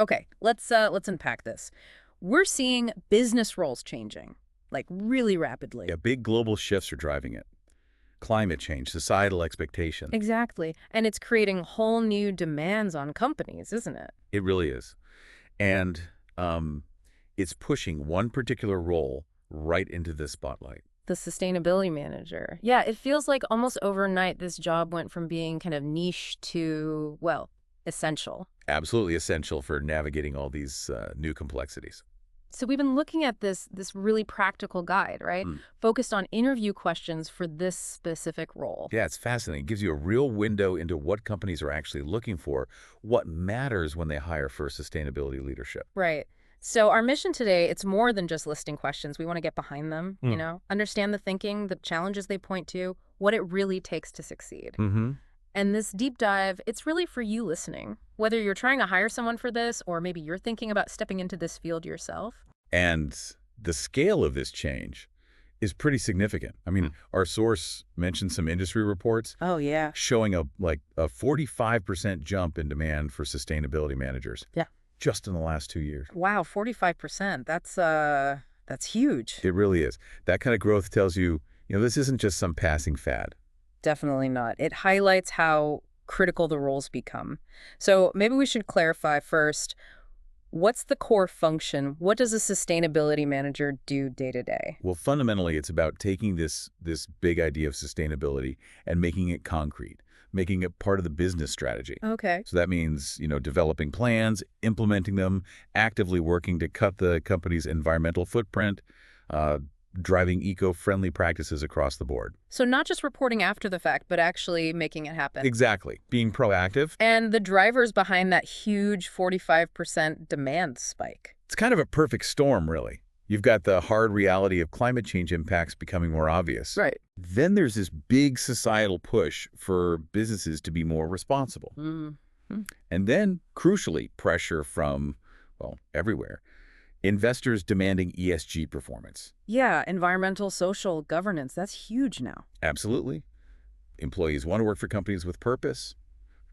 Okay, let's unpack this. We're seeing business roles changing, like really rapidly. Yeah, big global shifts are driving it. Climate change, societal expectations. Exactly. And it's creating whole new demands on companies, isn't it? It really is. And um, it's pushing one particular role right into the spotlight. The sustainability manager. Yeah, it feels like almost overnight this job went from being kind of niche to, well, essential. Absolutely essential for navigating all these new complexities. So we've been looking at this really practical guide, right? Mm. Focused on interview questions for this specific role. Yeah, it's fascinating. It gives you a real window into what companies are actually looking for, what matters when they hire for sustainability leadership. Right. So our mission today, it's more than just listing questions. We want to get behind them, understand the thinking, the challenges they point to, what it really takes to succeed. Mm-hmm. And this deep dive, it's really for you listening. Whether you're trying to hire someone for this, or maybe you're thinking about stepping into this field yourself. And the scale of this change is pretty significant. I mean, our source mentioned some industry reports Oh, yeah. showing a 45% jump in demand for sustainability managers. Yeah. Just in the last 2 years. Wow, 45%. That's huge. It really is. That kind of growth tells you, this isn't just some passing fad. Definitely not. It highlights how critical the roles become. So maybe we should clarify first, what's the core function? What does a sustainability manager do day to day? Well, fundamentally, it's about taking this big idea of sustainability and making it concrete, making it part of the business strategy. Okay. So that means, developing plans, implementing them, actively working to cut the company's environmental footprint, driving eco-friendly practices across the board. So not just reporting after the fact, but actually making it happen. Exactly. Being proactive. And the drivers behind that huge 45% demand spike. It's kind of a perfect storm, really. You've got the hard reality of climate change impacts becoming more obvious. Right. Then there's this big societal push for businesses to be more responsible. Mm-hmm. And then, crucially, pressure from, everywhere. Investors demanding ESG performance. Yeah, environmental, social, governance, that's huge now. Absolutely. Employees want to work for companies with purpose.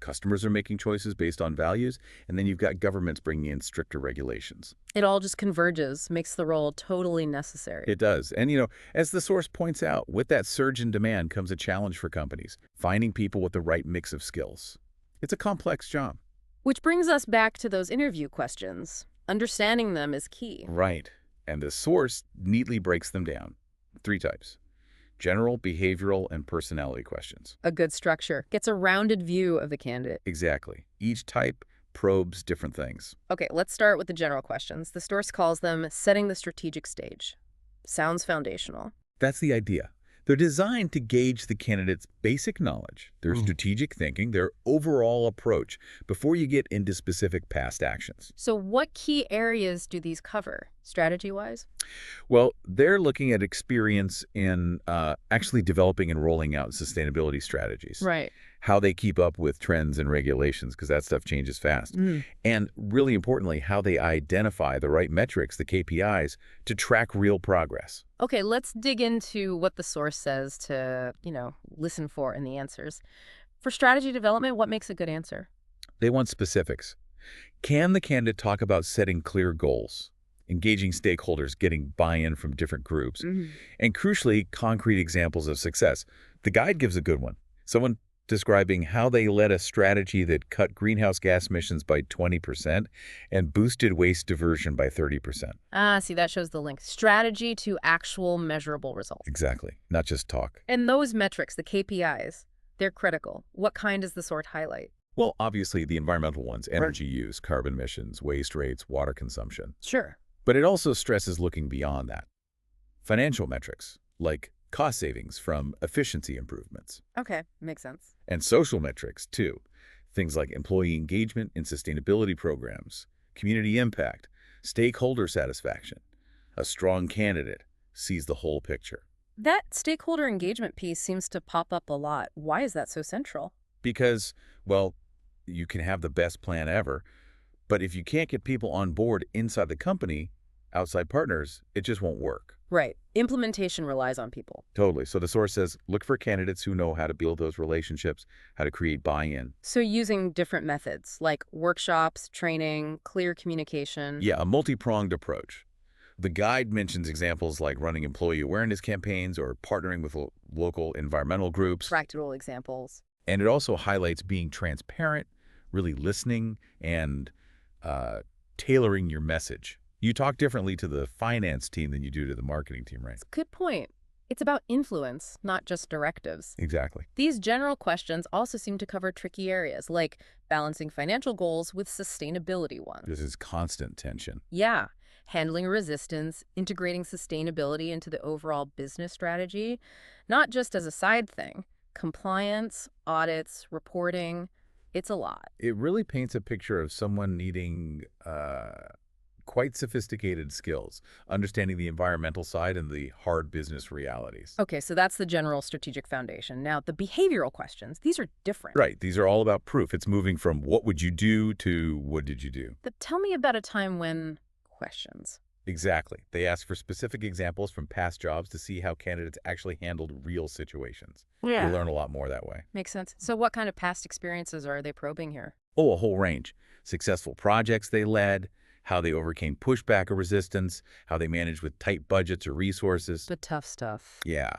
Customers are making choices based on values. And then you've got governments bringing in stricter regulations. It all just converges, makes the role totally necessary. It does. And, as the source points out, with that surge in demand comes a challenge for companies, finding people with the right mix of skills. It's a complex job. Which brings us back to those interview questions. Understanding them is key. Right. And the source neatly breaks them down. 3 types: general, behavioral, and personality questions. A good structure gets a rounded view of the candidate. Exactly. Each type probes different things. Okay, let's start with the general questions. The source calls them setting the strategic stage. Sounds foundational. That's the idea. They're designed to gauge the candidate's basic knowledge, their strategic thinking, their overall approach, before you get into specific past actions. So what key areas do these cover, strategy-wise? Well, they're looking at experience in actually developing and rolling out sustainability strategies. Right. How they keep up with trends and regulations, because that stuff changes fast. And really importantly, how they identify the right metrics, the KPIs, to track real progress. Okay, let's dig into what the source says to, listen for in the answers. For strategy development, what makes a good answer? They want specifics. Can the candidate talk about setting clear goals, engaging stakeholders, getting buy-in from different groups, and crucially, concrete examples of success? The guide gives a good one. Someone describing how they led a strategy that cut greenhouse gas emissions by 20% and boosted waste diversion by 30%. See, that shows the link. Strategy to actual measurable results. Exactly. Not just talk. And those metrics, the KPIs, they're critical. What kind does the sort highlight? Well, obviously, the environmental ones: energy use, carbon emissions, waste rates, water consumption. Sure. But it also stresses looking beyond that. Financial metrics, like cost savings from efficiency improvements. Okay, makes sense. And social metrics, too. Things like employee engagement in sustainability programs, community impact, stakeholder satisfaction. A strong candidate sees the whole picture. That stakeholder engagement piece seems to pop up a lot. Why is that so central? Because, you can have the best plan ever, but if you can't get people on board inside the company, Outside partners, it just won't work. Right. Implementation relies on people. Totally. So the source says, look for candidates who know how to build those relationships, how to create buy-in. So using different methods like workshops, training, clear communication. Yeah, a multi-pronged approach. The guide mentions examples like running employee awareness campaigns or partnering with local environmental groups. Practical examples. And it also highlights being transparent, really listening, and tailoring your message. You talk differently to the finance team than you do to the marketing team, right? Good point. It's about influence, not just directives. Exactly. These general questions also seem to cover tricky areas, like balancing financial goals with sustainability ones. This is constant tension. Yeah, handling resistance, integrating sustainability into the overall business strategy, not just as a side thing. Compliance, audits, reporting, it's a lot. It really paints a picture of someone needing quite sophisticated skills, understanding the environmental side and the hard business realities. Okay, so that's the general strategic foundation. Now, the behavioral questions, these are different. Right. These are all about proof. It's moving from what would you do to what did you do? But tell me about a time when questions. Exactly. They ask for specific examples from past jobs to see how candidates actually handled real situations. Yeah. You'll learn a lot more that way. Makes sense. So what kind of past experiences are they probing here? Oh, a whole range. Successful projects they led, how they overcame pushback or resistance, how they managed with tight budgets or resources. The tough stuff. Yeah.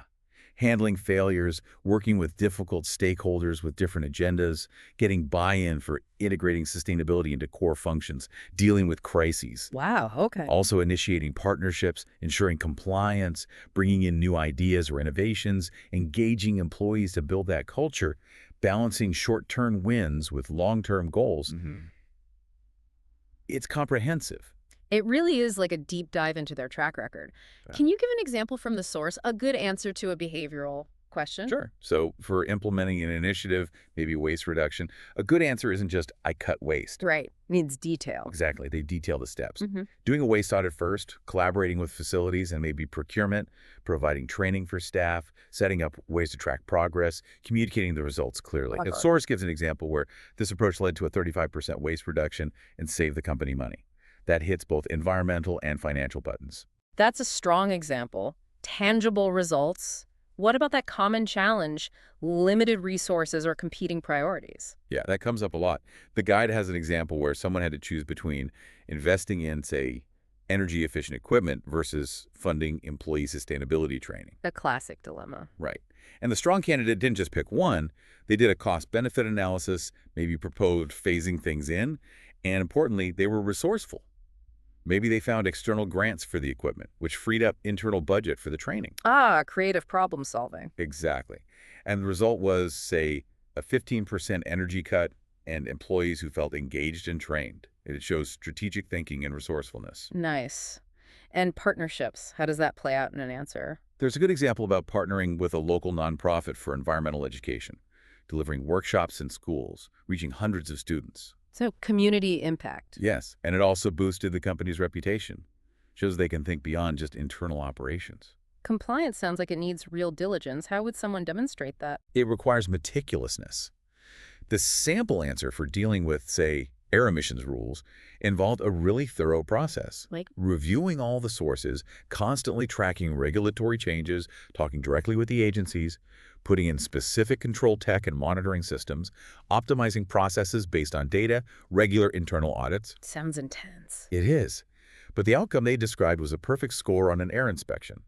Handling failures, working with difficult stakeholders with different agendas, getting buy-in for integrating sustainability into core functions, dealing with crises. Wow, okay. Also initiating partnerships, ensuring compliance, bringing in new ideas or innovations, engaging employees to build that culture, balancing short-term wins with long-term goals. It's comprehensive. It really is like a deep dive into their track record. Yeah. Can you give an example from the source, a good answer to a behavioral question? Sure. So for implementing an initiative, maybe waste reduction, a good answer isn't just, I cut waste. Right. Needs detail. Exactly. They detail the steps. Mm-hmm. Doing a waste audit first, collaborating with facilities and maybe procurement, providing training for staff, setting up ways to track progress, communicating the results clearly. The source gives an example where this approach led to a 35% waste reduction and saved the company money. That hits both environmental and financial buttons. That's a strong example. Tangible results. What about that common challenge, limited resources or competing priorities? Yeah, that comes up a lot. The guide has an example where someone had to choose between investing in, say, energy-efficient equipment versus funding employee sustainability training. The classic dilemma. Right. And the strong candidate didn't just pick one. They did a cost-benefit analysis, maybe proposed phasing things in, and importantly, they were resourceful. Maybe they found external grants for the equipment, which freed up internal budget for the training. Ah, creative problem solving. Exactly. And the result was, say, a 15% energy cut and employees who felt engaged and trained. It shows strategic thinking and resourcefulness. Nice. And partnerships, how does that play out in an answer? There's a good example about partnering with a local nonprofit for environmental education, delivering workshops in schools, reaching hundreds of students. So community impact. Yes, and it also boosted the company's reputation. Shows they can think beyond just internal operations. Compliance sounds like it needs real diligence. How would someone demonstrate that? It requires meticulousness. The sample answer for dealing with, say, air emissions rules involved a really thorough process. Like? Reviewing all the sources, constantly tracking regulatory changes, talking directly with the agencies, putting in specific control tech and monitoring systems, optimizing processes based on data, regular internal audits. Sounds intense. It is. But the outcome they described was a perfect score on an air inspection.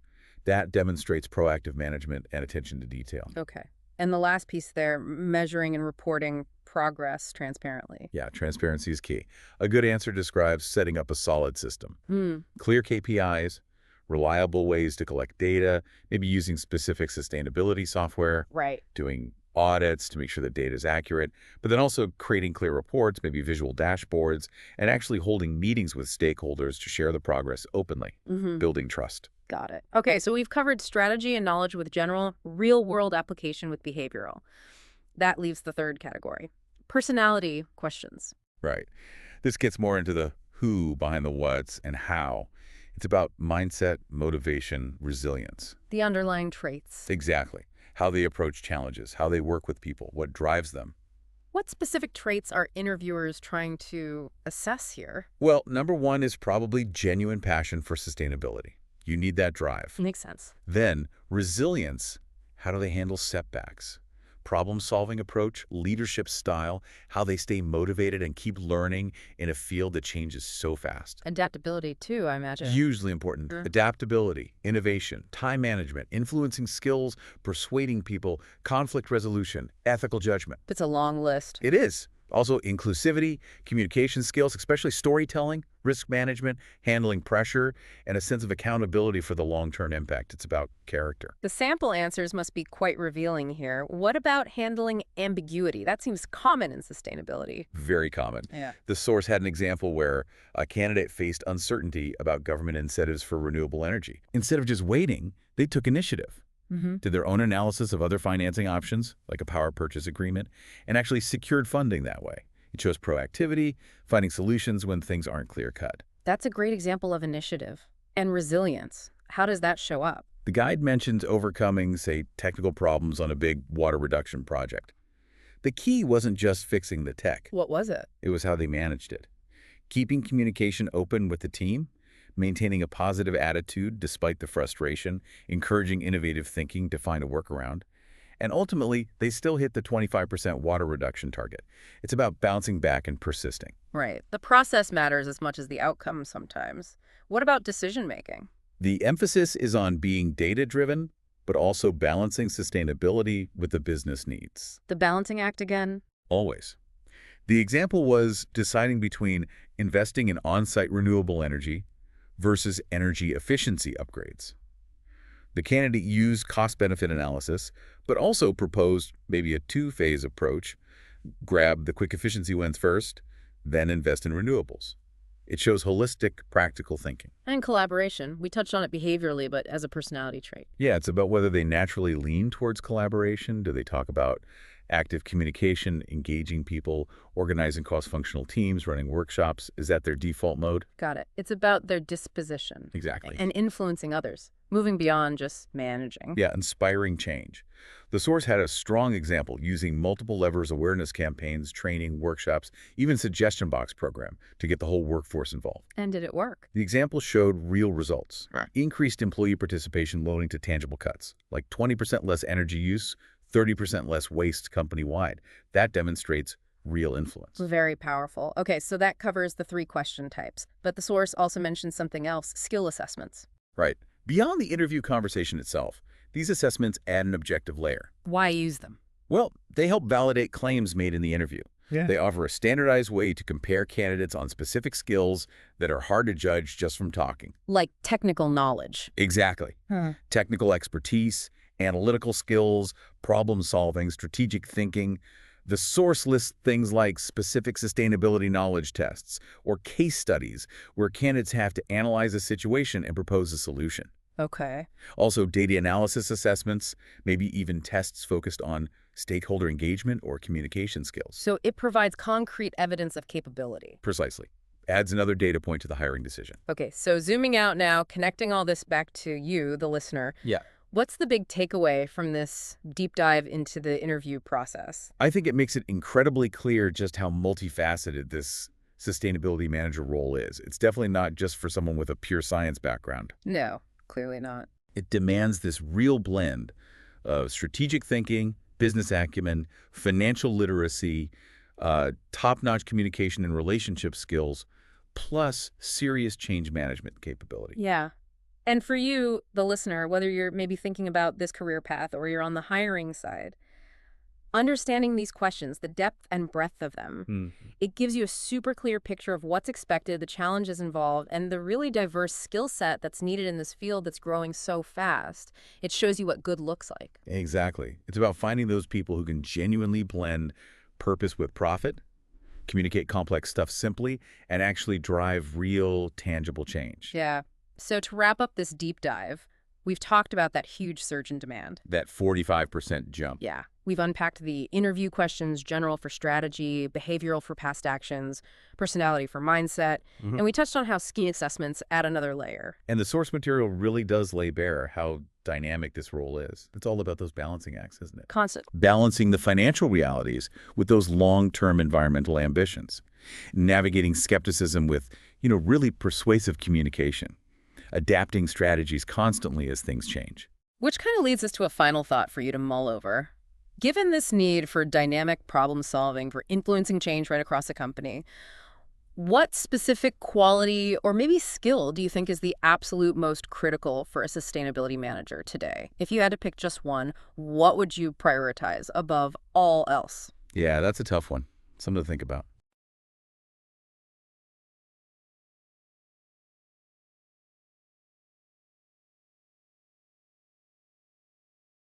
That demonstrates proactive management and attention to detail. Okay. And the last piece there, measuring and reporting progress transparently. Yeah, transparency is key. A good answer describes setting up a solid system. Clear KPIs, reliable ways to collect data, maybe using specific sustainability software. Right. Doing audits to make sure the data is accurate, but then also creating clear reports, maybe visual dashboards, and actually holding meetings with stakeholders to share the progress openly, building trust. Got it. Okay, so we've covered strategy and knowledge with general, real-world application with behavioral. That leaves the third category, personality questions. Right. This gets more into the who behind the what's and how. It's about mindset, motivation, resilience. The underlying traits. Exactly. How they approach challenges, how they work with people, what drives them. What specific traits are interviewers trying to assess here? Well, number one is probably genuine passion for sustainability. You need that drive. Makes sense. Then, resilience. How do they handle setbacks? Problem-solving approach, leadership style, how they stay motivated and keep learning in a field that changes so fast. Adaptability, too, I imagine. Hugely important. Adaptability, innovation, time management, influencing skills, persuading people, conflict resolution, ethical judgment. It's a long list. It is. Also, inclusivity, communication skills, especially storytelling, risk management, handling pressure, and a sense of accountability for the long-term impact. It's about character. The sample answers must be quite revealing here. What about handling ambiguity? That seems common in sustainability. Very common. Yeah. The source had an example where a candidate faced uncertainty about government incentives for renewable energy. Instead of just waiting, they took initiative. Did their own analysis of other financing options, like a power purchase agreement, and actually secured funding that way. It shows proactivity, finding solutions when things aren't clear-cut. That's a great example of initiative. And resilience. How does that show up? The guide mentions overcoming, say, technical problems on a big water reduction project. The key wasn't just fixing the tech. What was it? It was how they managed it. Keeping communication open with the team, maintaining a positive attitude despite the frustration, encouraging innovative thinking to find a workaround. And ultimately, they still hit the 25% water reduction target. It's about bouncing back and persisting. Right. The process matters as much as the outcome sometimes. What about decision-making? The emphasis is on being data-driven, but also balancing sustainability with the business needs. The balancing act again? Always. The example was deciding between investing in on-site renewable energy versus energy efficiency upgrades. The candidate used cost-benefit analysis, but also proposed maybe a two-phase approach. Grab the quick efficiency wins first, then invest in renewables. It shows holistic, practical thinking. And collaboration. We touched on it behaviorally, but as a personality trait. Yeah, it's about whether they naturally lean towards collaboration. Do they talk about active communication, engaging people, organizing cross-functional teams, running workshops? Is that their default mode? Got it. It's about their disposition. Exactly. And influencing others, moving beyond just managing. Yeah, inspiring change. The source had a strong example using multiple levers awareness campaigns, training, workshops, even suggestion box program to get the whole workforce involved. And did it work? The example showed real results. Right. Increased employee participation leading to tangible cuts, like 20% less energy use, 30% less waste company-wide. That demonstrates real influence. Very powerful. Okay, so that covers the 3 question types. But the source also mentions something else, skill assessments. Right. Beyond the interview conversation itself, these assessments add an objective layer. Why use them? Well, they help validate claims made in the interview. Yeah. They offer a standardized way to compare candidates on specific skills that are hard to judge just from talking. Like technical knowledge. Exactly. Technical expertise, analytical skills, problem solving, strategic thinking. The source lists things like specific sustainability knowledge tests or case studies where candidates have to analyze a situation and propose a solution. Okay. Also, data analysis assessments, maybe even tests focused on stakeholder engagement or communication skills. So it provides concrete evidence of capability. Precisely. Adds another data point to the hiring decision. Okay, so zooming out now, connecting all this back to you, the listener. Yeah. What's the big takeaway from this deep dive into the interview process? I think it makes it incredibly clear just how multifaceted this sustainability manager role is. It's definitely not just for someone with a pure science background. No, clearly not. It demands this real blend of strategic thinking, business acumen, financial literacy, top-notch communication and relationship skills, plus serious change management capability. Yeah. And for you, the listener, whether you're maybe thinking about this career path or you're on the hiring side, understanding these questions, the depth and breadth of them, it gives you a super clear picture of what's expected, the challenges involved, and the really diverse skill set that's needed in this field that's growing so fast. It shows you what good looks like. Exactly. It's about finding those people who can genuinely blend purpose with profit, communicate complex stuff simply, and actually drive real, tangible change. Yeah. So to wrap up this deep dive, we've talked about that huge surge in demand. That 45% jump. Yeah. We've unpacked the interview questions, general for strategy, behavioral for past actions, personality for mindset, and we touched on how skill assessments add another layer. And the source material really does lay bare how dynamic this role is. It's all about those balancing acts, isn't it? Constant. Balancing the financial realities with those long-term environmental ambitions. Navigating skepticism with, really persuasive communication. Adapting strategies constantly as things change. Which kind of leads us to a final thought for you to mull over. Given this need for dynamic problem solving, for influencing change right across a company, what specific quality or maybe skill do you think is the absolute most critical for a sustainability manager today? If you had to pick just one, what would you prioritize above all else? Yeah, that's a tough one. Something to think about.